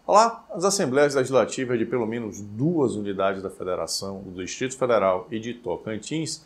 Olá, as Assembleias Legislativas de pelo menos 2 unidades da Federação, do Distrito Federal e de Tocantins,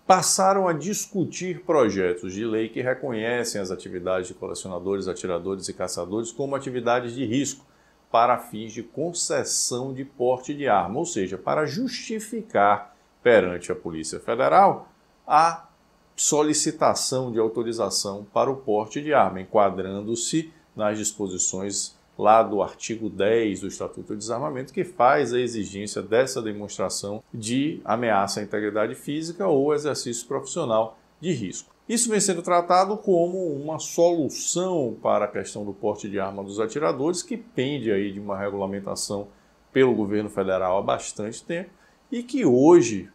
passaram a discutir projetos de lei que reconhecem as atividades de colecionadores, atiradores e caçadores como atividades de risco para fins de concessão de porte de arma, ou seja, para justificar perante a Polícia Federal a solicitação de autorização para o porte de arma, enquadrando-se nas disposições lá do artigo 10 do Estatuto de Desarmamento, que faz a exigência dessa demonstração de ameaça à integridade física ou exercício profissional de risco. Isso vem sendo tratado como uma solução para a questão do porte de arma dos atiradores, que pende aí de uma regulamentação pelo governo federal há bastante tempo e que hoje,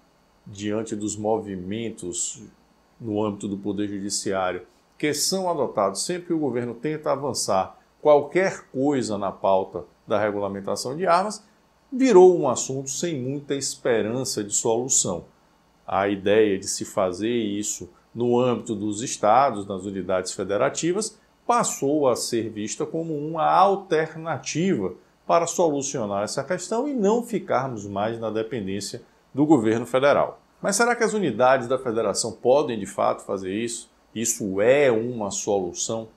diante dos movimentos no âmbito do Poder Judiciário que são adotados sempre que o governo tenta avançar qualquer coisa na pauta da regulamentação de armas, virou um assunto sem muita esperança de solução. A ideia de se fazer isso no âmbito dos estados, nas unidades federativas, passou a ser vista como uma alternativa para solucionar essa questão e não ficarmos mais na dependência do governo federal. Mas será que as unidades da federação podem de fato fazer isso? Isso é uma solução?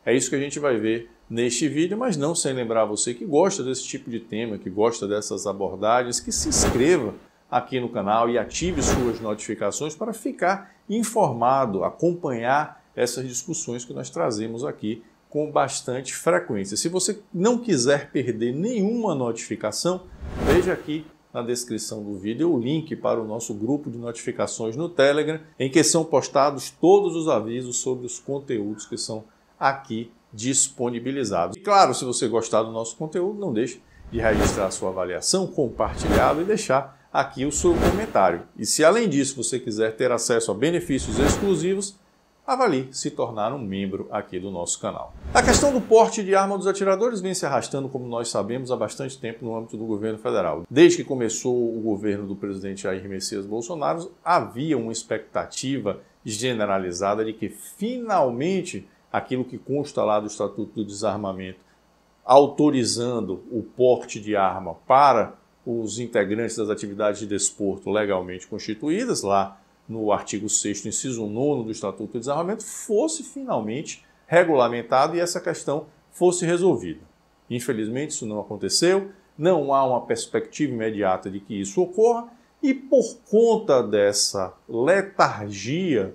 É isso que a gente vai ver neste vídeo, mas não sem lembrar você que gosta desse tipo de tema, que gosta dessas abordagens, que se inscreva aqui no canal e ative suas notificações para ficar informado, acompanhar essas discussões que nós trazemos aqui com bastante frequência. Se você não quiser perder nenhuma notificação, veja aqui na descrição do vídeo o link para o nosso grupo de notificações no Telegram, em que são postados todos os avisos sobre os conteúdos que são aqui disponibilizados. E claro, se você gostar do nosso conteúdo, não deixe de registrar sua avaliação, compartilhá-lo e deixar aqui o seu comentário. E se além disso você quiser ter acesso a benefícios exclusivos, avalie se tornar um membro aqui do nosso canal. A questão do porte de arma dos atiradores vem se arrastando, como nós sabemos, há bastante tempo no âmbito do governo federal. Desde que começou o governo do presidente Jair Messias Bolsonaro, havia uma expectativa generalizada de que finalmente aquilo que consta lá do Estatuto do Desarmamento, autorizando o porte de arma para os integrantes das atividades de desporto legalmente constituídas, lá no artigo 6º, inciso 9 do Estatuto do Desarmamento, fosse finalmente regulamentado e essa questão fosse resolvida. Infelizmente, isso não aconteceu, não há uma perspectiva imediata de que isso ocorra e por conta dessa letargia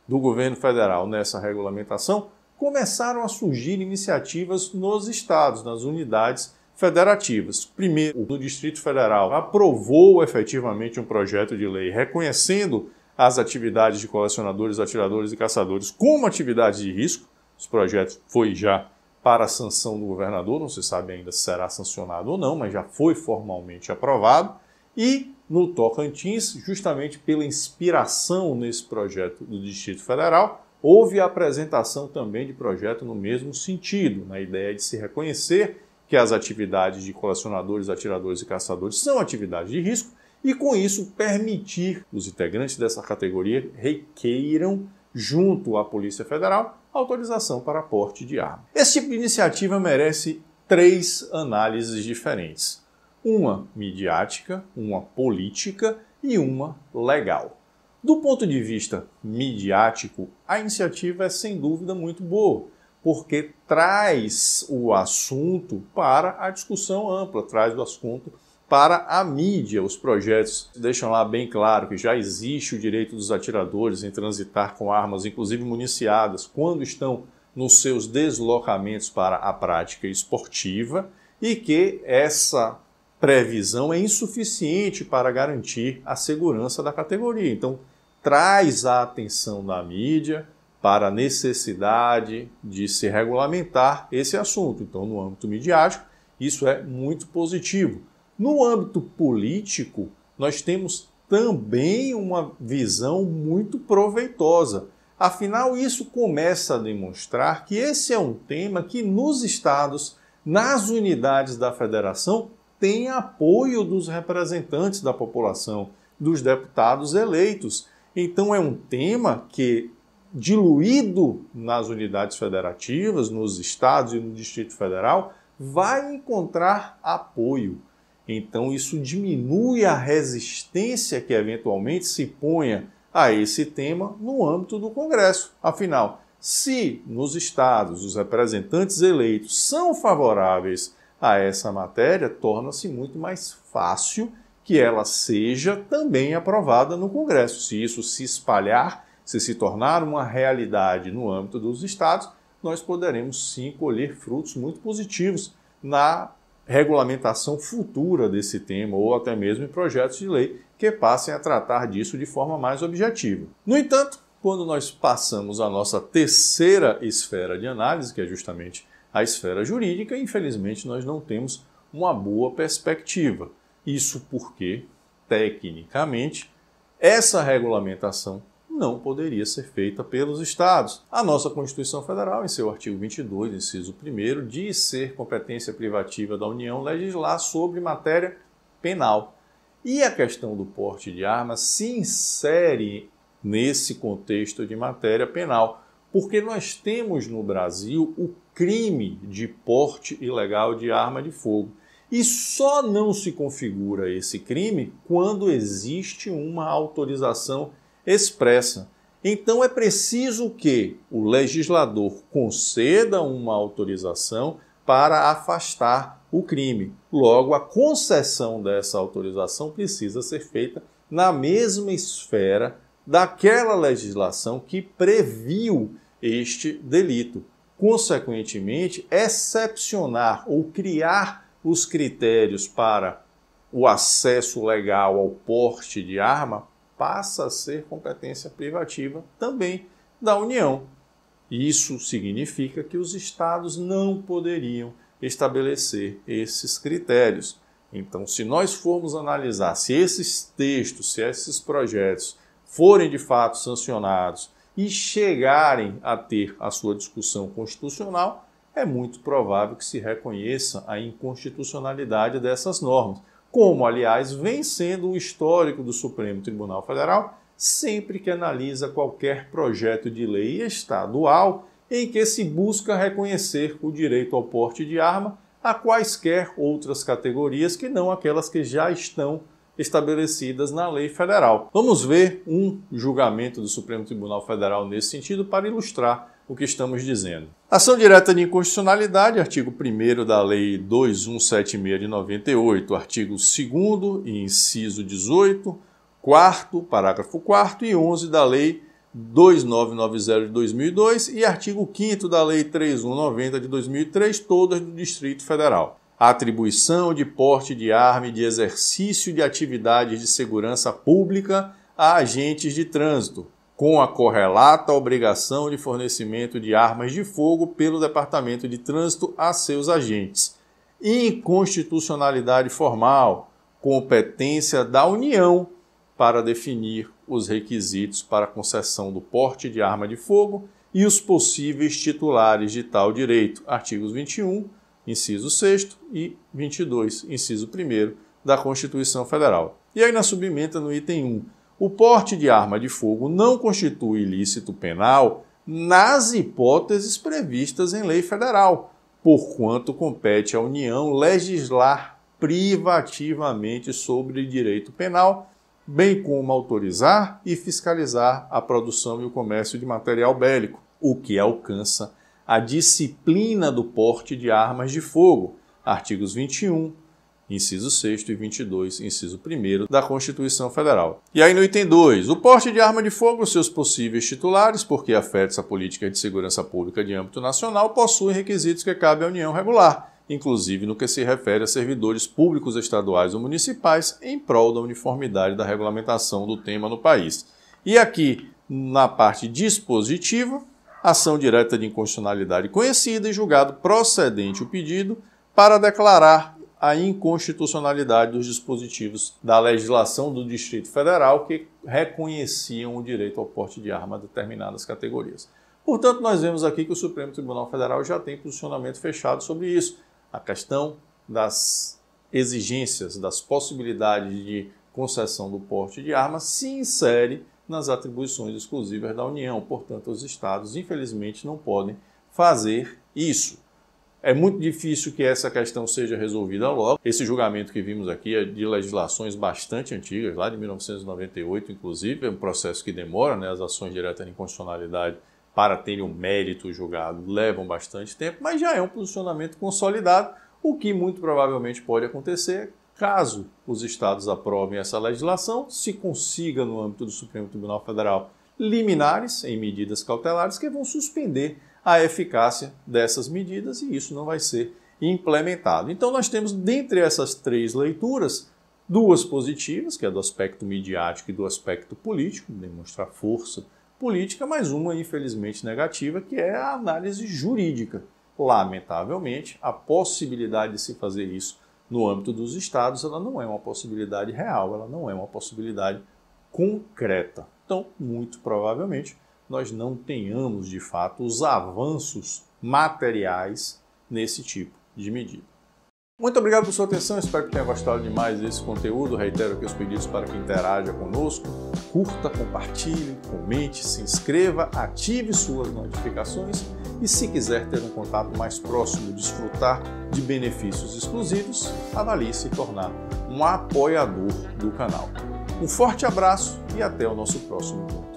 do governo federal nessa regulamentação, começaram a surgir iniciativas nos estados, nas unidades federativas. Primeiro, o Distrito Federal aprovou efetivamente um projeto de lei reconhecendo as atividades de colecionadores, atiradores e caçadores como atividades de risco. Esse projeto foi já para a sanção do governador, não se sabe ainda se será sancionado ou não, mas já foi formalmente aprovado. E no Tocantins, justamente pela inspiração nesse projeto do Distrito Federal, houve a apresentação também de projeto no mesmo sentido, na ideia de se reconhecer que as atividades de colecionadores, atiradores e caçadores são atividades de risco e, com isso, permitir os integrantes dessa categoria requeiram, junto à Polícia Federal, autorização para porte de arma. Esse tipo de iniciativa merece 3 análises diferentes. Uma midiática, uma política e uma legal. Do ponto de vista midiático, a iniciativa é sem dúvida muito boa, porque traz o assunto para a discussão ampla, traz o assunto para a mídia. Os projetos deixam lá bem claro que já existe o direito dos atiradores em transitar com armas, inclusive municiadas, quando estão nos seus deslocamentos para a prática esportiva e que essa previsão é insuficiente para garantir a segurança da categoria. Então, traz a atenção da mídia para a necessidade de se regulamentar esse assunto. Então, no âmbito midiático, isso é muito positivo. No âmbito político, nós temos também uma visão muito proveitosa. Afinal, isso começa a demonstrar que esse é um tema que nos estados, nas unidades da federação, tem apoio dos representantes da população, dos deputados eleitos. Então é um tema que, diluído nas unidades federativas, nos estados e no Distrito Federal, vai encontrar apoio. Então isso diminui a resistência que eventualmente se ponha a esse tema no âmbito do Congresso. Afinal, se nos estados os representantes eleitos são favoráveis a essa matéria, torna-se muito mais fácil que ela seja também aprovada no Congresso. Se isso se espalhar, se tornar uma realidade no âmbito dos estados, nós poderemos sim colher frutos muito positivos na regulamentação futura desse tema ou até mesmo em projetos de lei que passem a tratar disso de forma mais objetiva. No entanto, quando nós passamos à nossa terceira esfera de análise, que é justamente a esfera jurídica, infelizmente nós não temos uma boa perspectiva. Isso porque, tecnicamente, essa regulamentação não poderia ser feita pelos estados. A nossa Constituição Federal, em seu artigo 22, inciso 1º, diz ser competência privativa da União legislar sobre matéria penal. E a questão do porte de armas se insere nesse contexto de matéria penal, porque nós temos no Brasil o crime de porte ilegal de arma de fogo. E só não se configura esse crime quando existe uma autorização expressa. Então é preciso que o legislador conceda uma autorização para afastar o crime. Logo, a concessão dessa autorização precisa ser feita na mesma esfera daquela legislação que previu este delito. Consequentemente, excepcionar ou criar os critérios para o acesso legal ao porte de arma passa a ser competência privativa também da União. Isso significa que os estados não poderiam estabelecer esses critérios. Então, se nós formos analisar se esses textos, se esses projetos forem de fato sancionados e chegarem a ter a sua discussão constitucional, é muito provável que se reconheça a inconstitucionalidade dessas normas, como, aliás, vem sendo o histórico do Supremo Tribunal Federal sempre que analisa qualquer projeto de lei estadual em que se busca reconhecer o direito ao porte de arma a quaisquer outras categorias que não aquelas que já estão estabelecidas na lei federal. Vamos ver um julgamento do Supremo Tribunal Federal nesse sentido para ilustrar o que estamos dizendo. Ação direta de inconstitucionalidade, artigo 1º da Lei 2176 de 98, artigo 2º, inciso 18, 4º, parágrafo 4º e 11 da Lei 2990 de 2002 e artigo 5º da Lei 3190 de 2003, todas do Distrito Federal. A atribuição de porte de arma e de exercício de atividades de segurança pública a agentes de trânsito, com a correlata obrigação de fornecimento de armas de fogo pelo Departamento de Trânsito a seus agentes. Inconstitucionalidade formal, competência da União para definir os requisitos para a concessão do porte de arma de fogo e os possíveis titulares de tal direito. Artigos 21, inciso 6º e 22, inciso 1º da Constituição Federal. E aí na subementa no item 1, o porte de arma de fogo não constitui ilícito penal nas hipóteses previstas em lei federal, porquanto compete à União legislar privativamente sobre direito penal, bem como autorizar e fiscalizar a produção e o comércio de material bélico, o que alcança a disciplina do porte de armas de fogo, artigos 21, inciso 6º e 22, inciso 1º da Constituição Federal. E aí no item 2, o porte de arma de fogo, seus possíveis titulares, porque afeta a política de segurança pública de âmbito nacional, possuem requisitos que cabe à União regular, inclusive no que se refere a servidores públicos estaduais ou municipais, em prol da uniformidade da regulamentação do tema no país. E aqui, na parte dispositiva, ação direta de inconstitucionalidade conhecida e julgado procedente o pedido para declarar a inconstitucionalidade dos dispositivos da legislação do Distrito Federal que reconheciam o direito ao porte de arma a determinadas categorias. Portanto, nós vemos aqui que o Supremo Tribunal Federal já tem posicionamento fechado sobre isso. A questão das exigências, das possibilidades de concessão do porte de arma se insere nas atribuições exclusivas da União. Portanto, os estados, infelizmente, não podem fazer isso. É muito difícil que essa questão seja resolvida logo. Esse julgamento que vimos aqui é de legislações bastante antigas, lá de 1998, inclusive. É um processo que demora, né? As ações diretas de inconstitucionalidade para terem um mérito julgado levam bastante tempo, mas já é um posicionamento consolidado, o que muito provavelmente pode acontecer caso os estados aprovem essa legislação, se consiga no âmbito do Supremo Tribunal Federal liminares em medidas cautelares que vão suspender a eficácia dessas medidas e isso não vai ser implementado. Então nós temos, dentre essas três leituras, duas positivas, que é do aspecto midiático e do aspecto político, demonstrar força política, mas uma, infelizmente, negativa, que é a análise jurídica. Lamentavelmente, a possibilidade de se fazer isso no âmbito dos estados, ela não é uma possibilidade real, ela não é uma possibilidade concreta. Então, muito provavelmente, nós não tenhamos, de fato, os avanços materiais nesse tipo de medida. Muito obrigado por sua atenção, espero que tenha gostado demais desse conteúdo. Reitero aqui os pedidos para que interaja conosco. Curta, compartilhe, comente, se inscreva, ative suas notificações e se quiser ter um contato mais próximo, desfrutar de benefícios exclusivos, avalie se tornar um apoiador do canal. Um forte abraço e até o nosso próximo encontro.